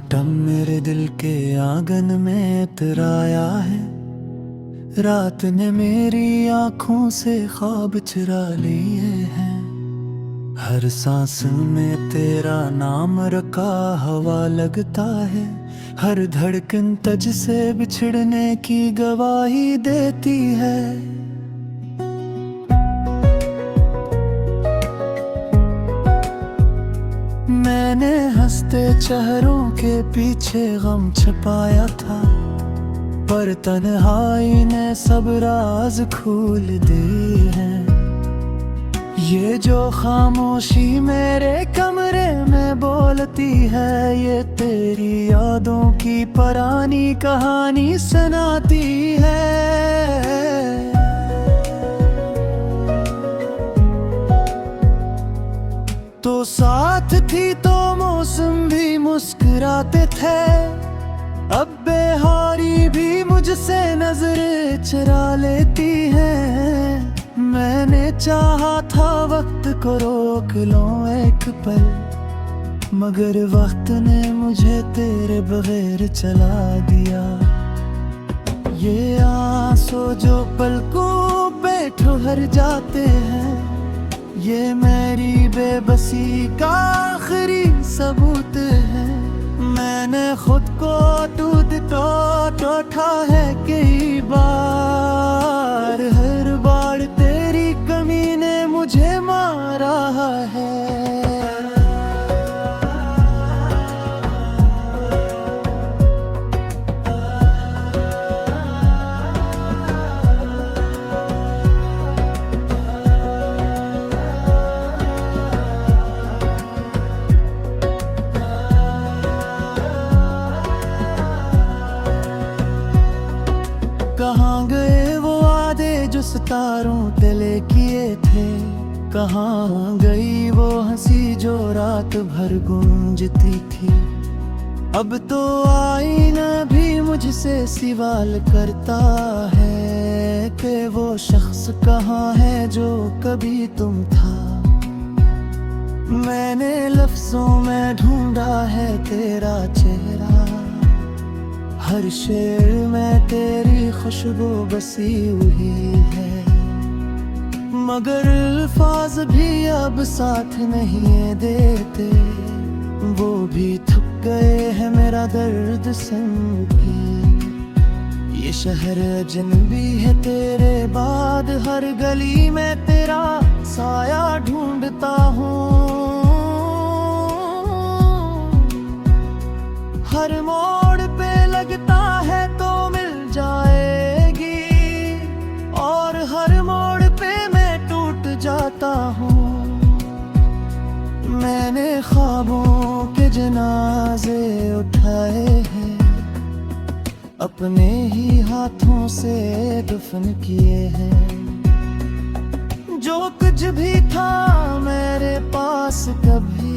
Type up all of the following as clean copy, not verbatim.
मातम मेरे दिल के आंगन में इतराया है। रात ने मेरी आंखों से ख्वाब चुरा लिए हैं। हर सांस में तेरा नाम रखा हवा लगता है। हर धड़कन तुझसे बिछड़ने की गवाही देती है। मैंने हंसते चेहरों के पीछे गम छुपाया था, पर तन्हाई ने सब राज खोल दिए हैं। ये जो खामोशी मेरे कमरे में बोलती है, ये तेरी यादों की पुरानी कहानी सुनाती है। तो साथ थी तो मौसम भी मुस्कुराते थे, अब बेहारी भी मुझसे नजरें चुरा लेती है। मैंने चाहा था वक्त को रोक लूं एक पल, मगर वक्त ने मुझे तेरे बगैर चला दिया। ये आंसू जो पलकों पे ठहर जाते हैं, ये मेरी बेबसी का आखिरी सबूत है। मैंने खुद को दूध तो टोटा है कई बार, हर बार तेरी कमी ने मुझे मारा है। कहाँ गए वो वादे जो सितारों तले किए थे, कहाँ गई वो हंसी जो रात भर गूंजती थी। अब तो आईना भी मुझसे सवाल करता है कि वो शख्स कहाँ है जो कभी तुम था। मैंने लफ्जों में ढूंढा है तेरा चेहरा, हर शेर में तेरी खुशबू बसी हुई है। मगर अल्फाज भी अब साथ नहीं देते, वो भी थक गए हैं मेरा दर्द सुन के। ये शहर अजनबी है तेरे बाद, हर गली में तेरा साया ढूंढता हूँ। हर मोड़ पे लगता है तो मिल जाएगी, और हर मोड़ पे मैं टूट जाता हूँ। मैंने ख्वाबों के जनाजे उठाए हैं, अपने ही हाथों से दफन किए हैं। जो कुछ भी था मेरे पास कभी,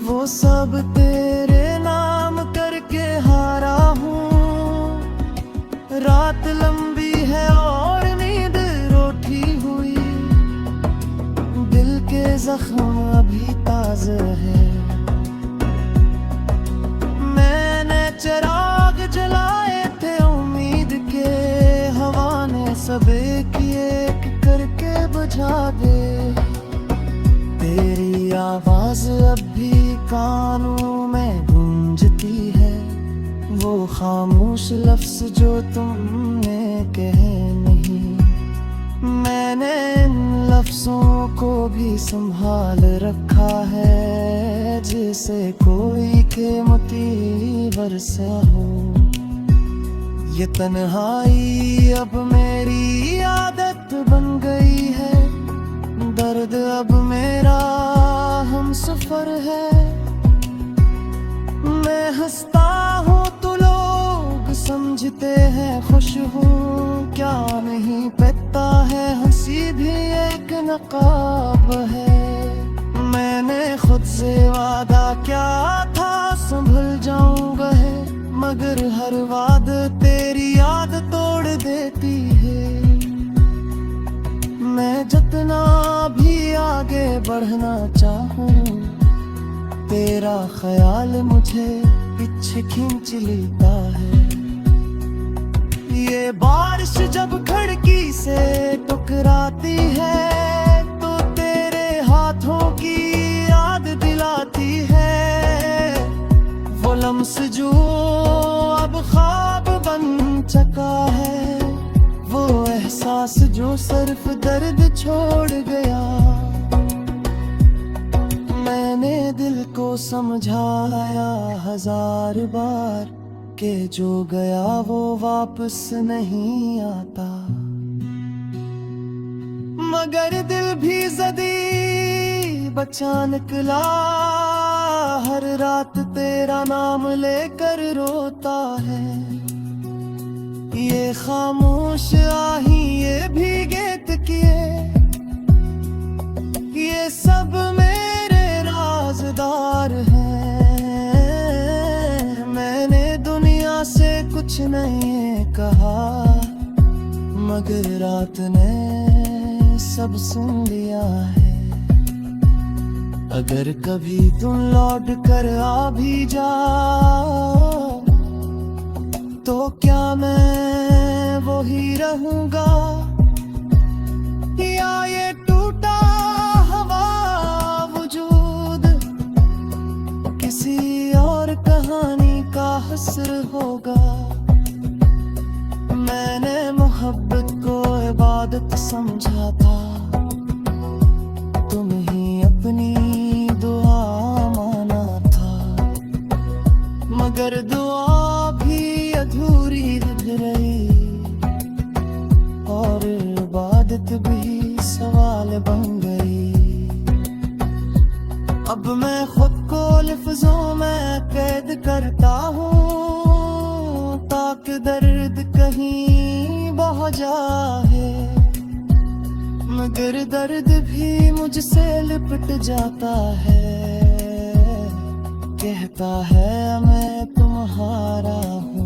वो सब तेरे नाम करके हारा हूँ। रात लंबी है और नींद रोटी हुई, दिल के जख्म अभी ताज़ा है। मैंने चिराग जलाए थे उम्मीद के, हवा ने सब एक करके बुझा दे। तेरी आवाज अब भी कानों में गूंजती है, वो खामोश लफ्ज जो तुमने कहे नहीं। मैंने इन लफ्जों को भी संभाल रखा है, जैसे कोई कीमती वर्षा हो। ये तन्हाई अब मेरी आदत बन गई है, दर्द अब मेरा हम सफर है। मैं हंसता हूँ तो लोग समझते हैं खुश हूँ, क्या नहीं पता है हंसी भी एक नकाब है। मैंने खुद से वादा क्या था संभल जाऊंगा है, मगर हर वाद तेरी याद तोड़ देती है। मैं जितना भी आगे बढ़ना चाहूँ, तेरा ख्याल मुझे पीछे खींच लेता है। ये बारिश जब खिड़की से टकराती है तो तेरे हाथों की याद दिलाती है। वो लम्स जो अब ख्वाब बन चुका है, वो एहसास जो सिर्फ दर्द छोड़ गया। मैंने दिल को समझाया 1000 बार कि जो गया वो वापस नहीं आता, मगर दिल भी ज़दी बचा निकला। हर रात तेरा नाम लेकर रोता है। ये खामोश आही, ये भीगे तकिए, ये सब मेरे राज़दार हैं। मैंने दुनिया से कुछ नहीं कहा, मगर रात ने सब सुन लिया है। अगर कभी तुम लौट कर आ भी जाओ तो क्या मैं वो ही रहूंगा, या ये टूटा हवा वजूद किसी और कहानी का हस्र होगा। मैंने मोहब्बत को इबादत समझा था, तुम ही अपनी दुआ माना था, मगर दुआ भी अधूरी रही और इबादत भी सवाल बन गई। अब मैं खुद को लफ्जों में कैद करता हूँ ताकि दर्द कहीं बह जाए, मगर दर्द भी मुझसे लिपट जाता है। कहता है मैं तुम्हारा हूँ।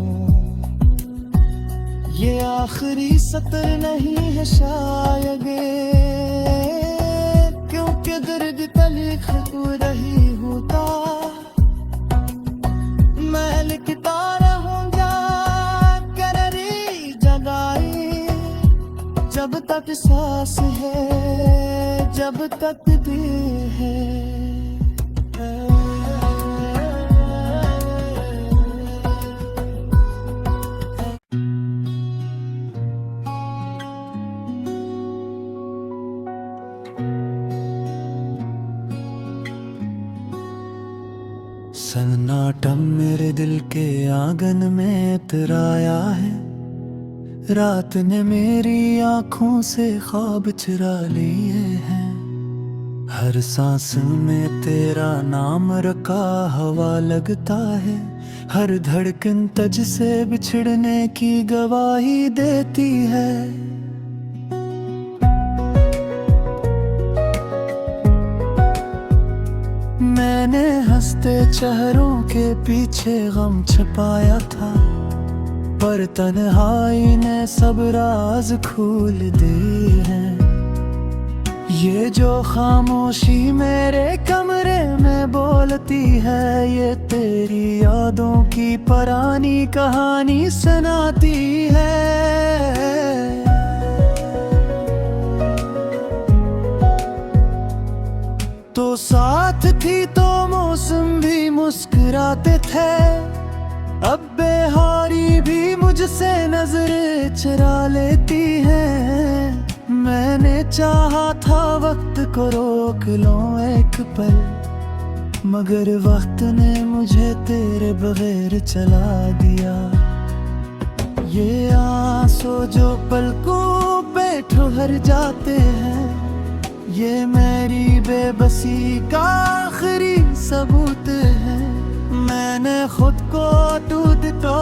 ये आखिरी सतर नहीं है शायद, क्योंकि दर्द तलीख रही होता। मैं लिखता रहूंगा कररी जगाई, जब तक सांस है, जब तक दिल है। सन्नाटा मेरे दिल के आंगन में इतराया है। रात ने मेरी आंखों से ख्वाब चुरा लिए हैं। हर सांस में तेरा नाम रखा हवा लगता है। हर धड़कन तुझ से बिछड़ने की गवाही देती है। मैंने हंसते चेहरों के पीछे गम छुपाया था, पर तन्हाई ने सब राज खोल दिए हैं। ये जो खामोशी मेरे कमरे में बोलती है, ये तेरी यादों की पुरानी कहानी सुनाती है। तो साथ थी तो मौसम भी मुस्कुराते थे, अब बेहारी भी मुझसे नजरें चुरा लेती है। मैंने चाहा था वक्त को रोक लूं एक पल, मगर वक्त ने मुझे तेरे बगैर चला दिया। ये आंसू जो पलकों पे ठहर जाते हैं, ये मेरी बेबसी का आखिरी सबूत है। मैंने खुद को दूध तो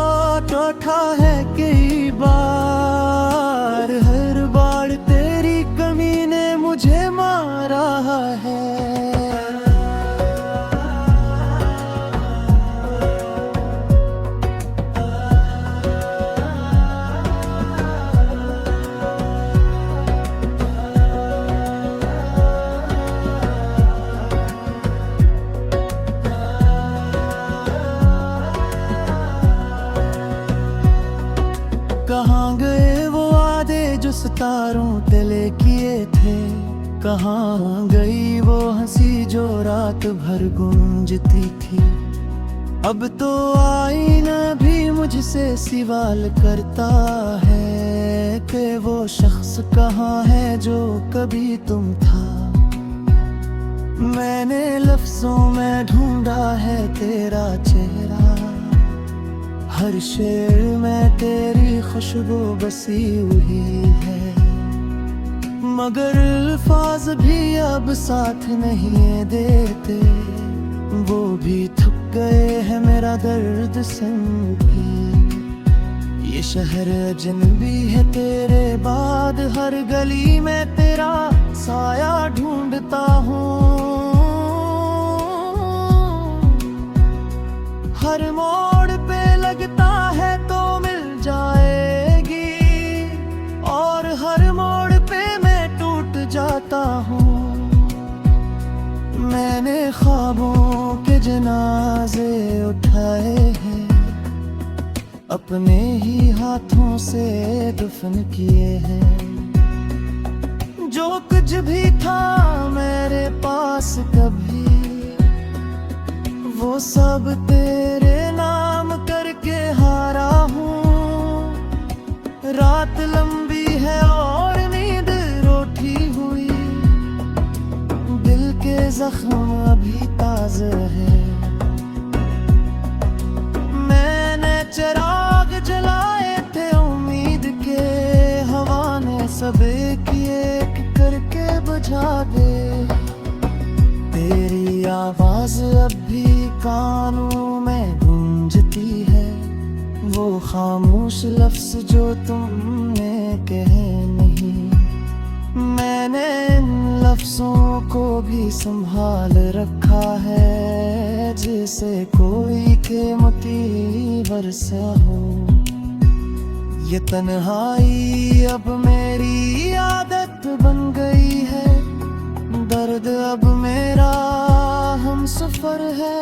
टोटा है कई बार, हर बार तेरी कमी ने मुझे मारा है। सितारों तले किए थे, कहाँ गई वो हंसी जो रात भर गूंजती थी। अब तो आईना भी मुझसे सवाल करता है कि वो शख्स कहाँ है जो कभी तुम था। मैंने लफ्जों में ढूंढा है तेरा चेहरा, हर शेर में तेरी खुशबू बसी हुई है, मगर अल्फाज भी अब साथ नहीं देते, वो भी थक गए हैं मेरा दर्द सुन के। ये शहर अजनबी है तेरे बाद, हर गली में तेरा साया ढूंढता हूँ, हर मोड़ पे लगता है तो मिल जाएगी, और हर मोड़ पे मैं टूट जाता हूँ। मैंने ख्वाबों के जनाजे उठाए हैं, अपने ही हाथों से दफन किए हैं। जो कुछ भी था मेरे पास कभी, वो सब तेरे नाम करके हारा हूँ। रात लंबी है और नींद रोटी हुई, दिल के जख्म अभी ताज़ा है। मैंने चिराग जलाए थे उम्मीद के, हवा ने सब एक करके बुझा दे। तेरी आवाज अब भी कानों में गूंजती है, वो खामोश लफ्ज जो तुमने कहे नहीं। मैंने इन लफ्जों को भी संभाल रखा है, जैसे कोई कीमती वर्षा हो। ये तन्हाई अब मेरी आदत बन गई है, दर्द अब मेरा हम सफर है।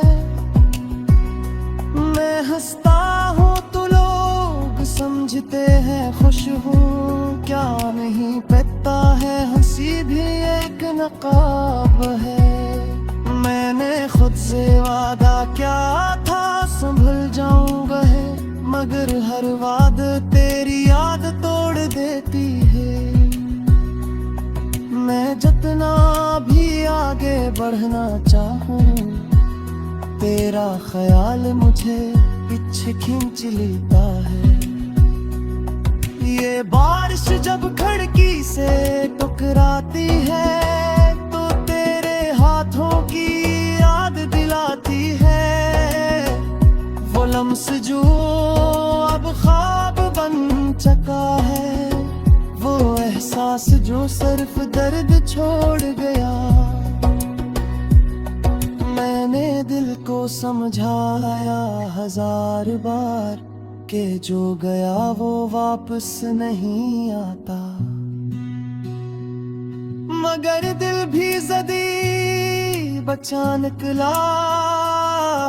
मैं हंसता हूँ तो लोग समझते हैं खुश हूँ, क्या नहीं पता है हंसी भी एक नकाब है। मैंने खुद से वादा क्या था संभल जाऊंगा है, मगर हर वाद तेरी याद तोड़ देती है। मैं जितना भी आगे बढ़ना चाहूँ, तेरा ख्याल मुझे पीछे खींच लेता है। ये बारिश जब खिड़की से टकराती है, तो तेरे हाथों की याद दिलाती है। वो लम्स जो अब ख्वाब बन चुका है, वो एहसास जो सिर्फ दर्द छोड़ गया। मैंने दिल को समझाया 1000 बार कि जो गया वो वापस नहीं आता, मगर दिल भी ज़दी बचा निकला।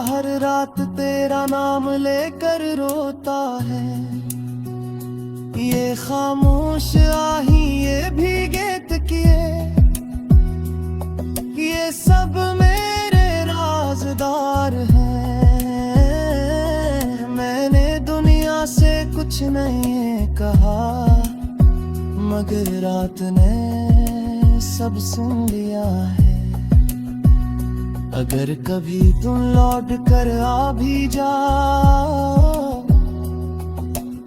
हर रात तेरा नाम लेकर रोता है, ये खामोश आही ये भीगे तकिए, ये सब मेरे राज़दार हैं। मैंने दुनिया से कुछ नहीं कहा, मगर रात ने सब सुन लिया है। अगर कभी तुम लौट कर आ भी जाओ,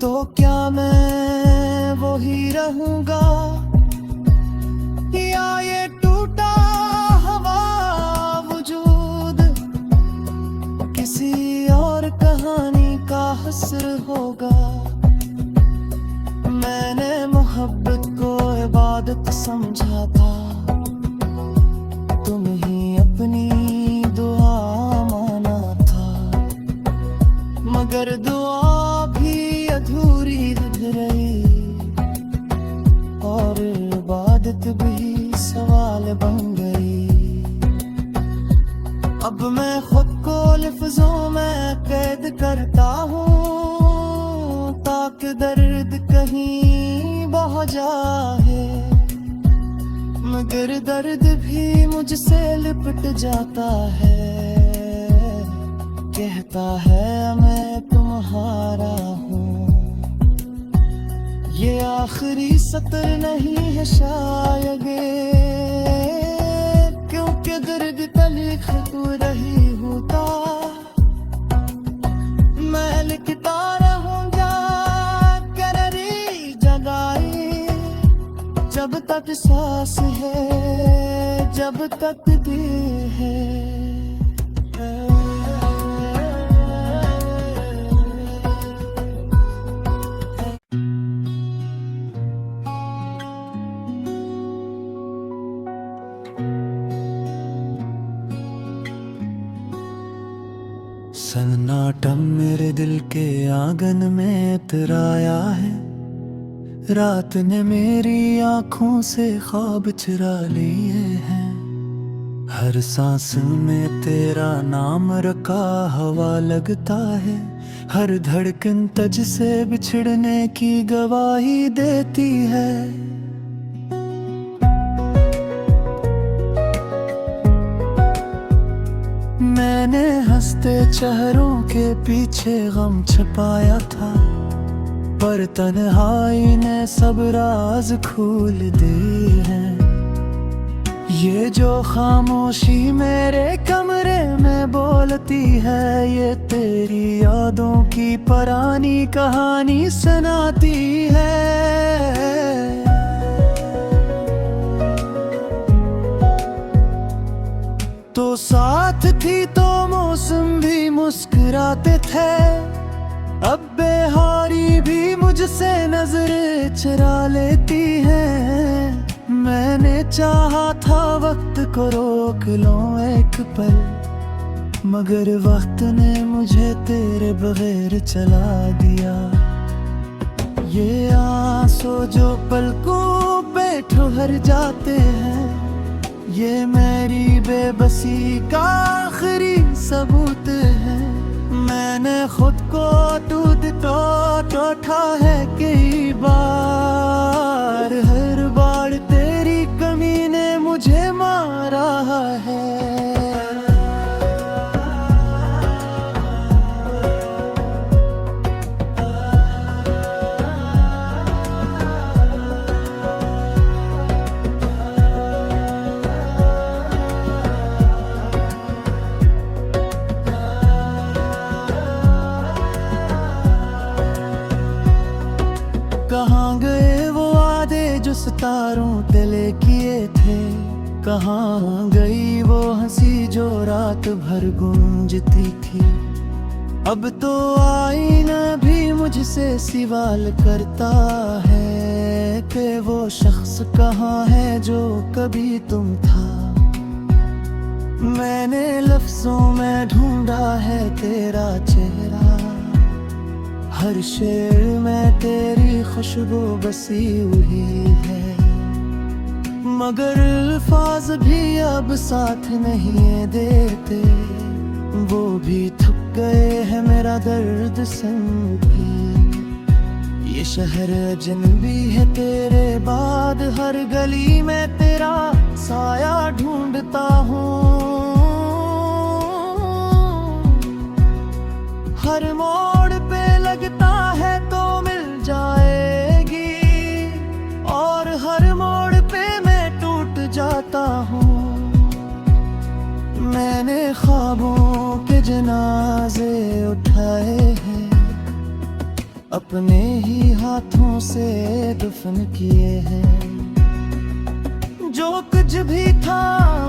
तो क्या मैं वो ही रहूंगा, या ये टूटा हवा वजूद किसी और कहानी का हस्र होगा। मैंने मोहब्बत को इबादत समझा था, तुम ही अपनी दुआ माना था, मगर दुआ भी अधूरी रही, और इबादत भी सवाल बन गई। अब मैं खुद को लफ्जों में कैद करता हूँ, ताकि दर्द कहीं बह जाए, मगर दर्द भी मुझसे लिपट जाता है। कहता है मैं तुम्हारा हूँ, ये आखिरी सतर नहीं है शायद, क्योंकि दर्द तलीख तू रही होता। मैं लिखता रहूंगा कररी जगाई, जब तक सांस है, जब तक दिल है। सन्नाटा मेरे दिल के आंगन में इतराया है, रात ने मेरी आंखों से ख्वाब चुरा लिए हैं। हर सांस में तेरा नाम रखा हवा लगता है, हर धड़कन तुझसे बिछड़ने की गवाही देती है। मैंने हंसते चेहरों के पीछे गम छुपाया था, पर तन्हाई ने सब राज खोल दिए हैं। ये जो खामोशी मेरे कमरे में बोलती है, ये तेरी यादों की पुरानी कहानी सुनाती है। तो साथ थी तो मौसम भी मुस्कुराते थे, अब बेहारी भी मुझसे नजरें चुरा लेती है। मैंने चाहा था वक्त को रोक लूं एक पल, मगर वक्त ने मुझे तेरे बगैर चला दिया। ये आंसू जो पलकों पे ठहर जाते हैं, ये मेरी बेबसी का आखिरी सबूत है। मैंने खुद को दूध तो टोटा है कई बार, हर बार तेरी कमी ने मुझे मारा है। कहाँ गए वो वादे जो सितारों तले किए थे, कहाँ गई वो हंसी जो रात भर गूंजती थी। अब तो आईना भी मुझसे सवाल करता है कि वो शख्स कहाँ है जो कभी तुम था। मैंने लफ्जों में ढूंढा है तेरा चेहरा, हर शेर में तेरी खुशबू बसी हुई है, मगर अल्फाज भी अब साथ नहीं देते। वो भी थक गए हैं मेरा दर्द सुन के। ये शहर अजनबी है तेरे बाद, हर गली में तेरा साया ढूंढता हूँ। हर मोड़ पे लगता है तो मिल जाएगी, और हर मोड़ पे मैं टूट जाता हूँ। मैंने ख्वाबों के जनाजे उठाए हैं, अपने ही हाथों से दफन किए हैं। जो कुछ भी था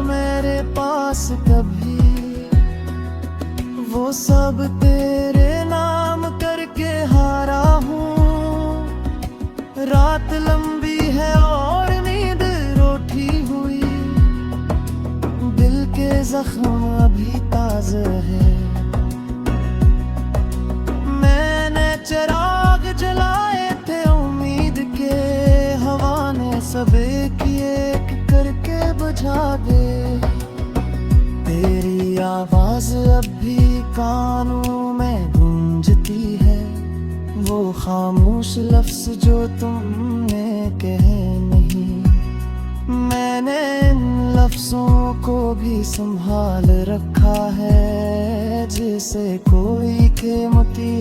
मेरे पास कभी, वो सब तेरे नाम करके हारा हूँ। रात लंबी है और नींद रोटी हुई, दिल के जख्म अभी ताज़ा है। मैंने चिराग जलाए थे उम्मीद के, हवा ने सब एक एक करके बुझा दे। तेरी आवाज अब भी कानों में गूंजती है, वो खामोश लफ्ज जो तुमने कहे नहीं, मैंने इन लफ्जों को भी संभाल रखा है, जैसे कोई कीमती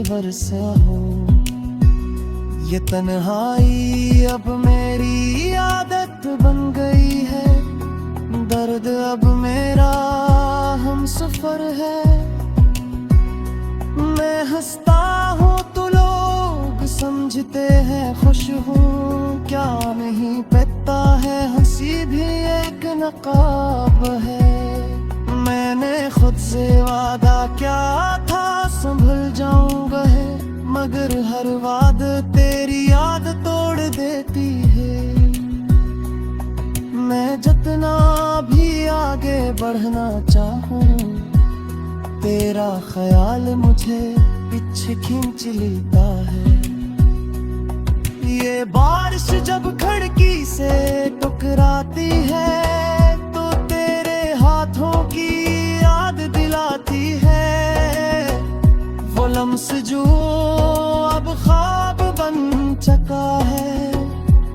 वर्षा हो। ये तन्हाई अब मेरी आदत बन गई है, दर्द अब मेरा हमसफर है। मैं हंसता हूँ तो लोग समझते हैं खुश हूँ, क्या नहीं पता है हंसी भी एक नकाब है। मैंने खुद से वादा क्या था संभल जाऊंगा है, मगर हर वाद तेरी याद तोड़ देती है। मैं जितना भी आगे बढ़ना चाहूँ, तेरा ख्याल मुझे पीछे खींच लेता है। ये बारिश जब खिड़की से टकराती है, तो तेरे हाथों की याद दिलाती है। वो लम्स जो अब ख्वाब बन चुका है,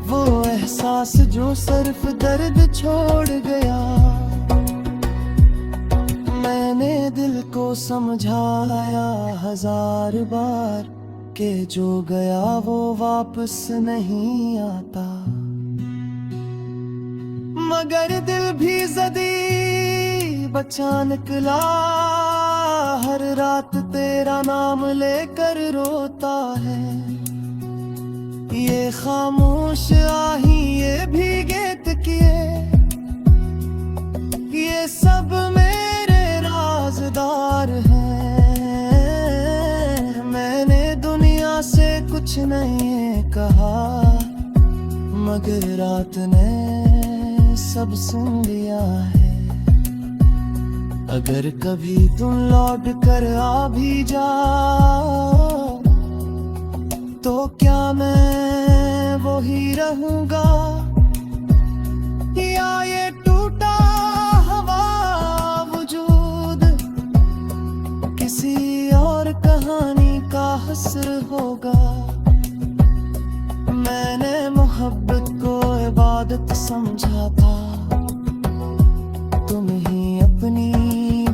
वो एहसास जो सिर्फ दर्द छोड़ गया। मैंने दिल को समझाया 1000 बार कि जो गया वो वापस नहीं आता, मगर दिल भी ज़दी बचा निकला। हर रात तेरा नाम लेकर रोता है, ये खामोश आही ये भीगे तकिए, ये सब मेरे राज़दार हैं। मैंने दुनिया से कुछ नहीं कहा, मगर रात ने सब सुन लिया है। अगर कभी तुम लौट कर आ भी जाओ, तो क्या मैं वो ही रहूंगा, या ये टूटा हवा वजूद किसी और कहानी का हस्र होगा। मैंने मोहब्बत को इबादत समझा था, तुम ही अपनी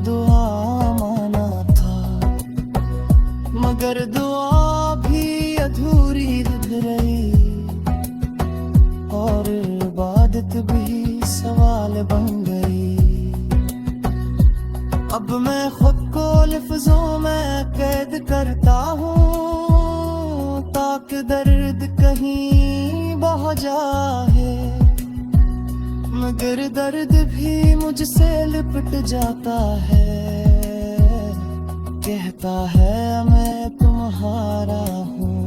दुआ माना था, मगर दुआ भी अधूरी रही, और इबादत भी सवाल बन गई। अब मैं खुद को लफ्जों में कैद करता हूँ, ताकि दर्द कहीं बह जाए, मगर दर्द भी मुझसे लिपट जाता है। कहता है मैं तुम्हारा हूँ,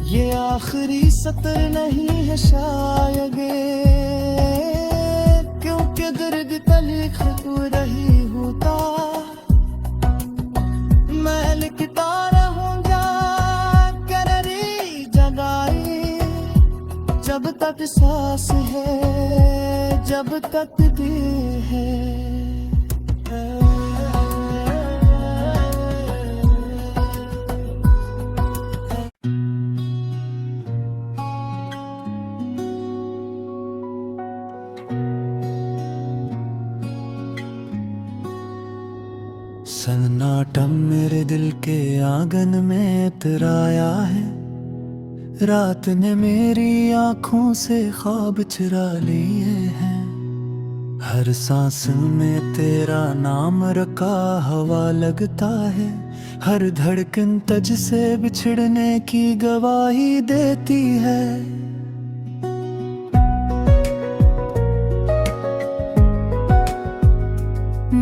ये आखिरी सतर नहीं है शायद, क्योंकि दर्द तलीख रही होता। मैं लिखता रहूंगा कररी जगाई, जब तक सांस है, जब तक दिल है। सन्नाटा मेरे दिल के आंगन में इतराया है, रात ने मेरी आँखों से ख्वाब चुरा लिए हैं। हर सांस में तेरा नाम रखा हवा लगता है, हर धड़कन तुझसे बिछड़ने की गवाही देती है।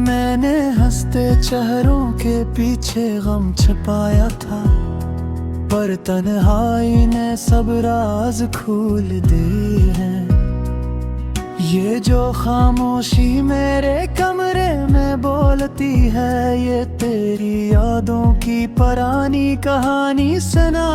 मैंने हंसते चेहरों के पीछे गम छुपाया था, पर तन्हाई ने सब राज खोल दिए हैं। ये जो खामोशी मेरे कमरे में बोलती है, ये तेरी यादों की पुरानी कहानी सुना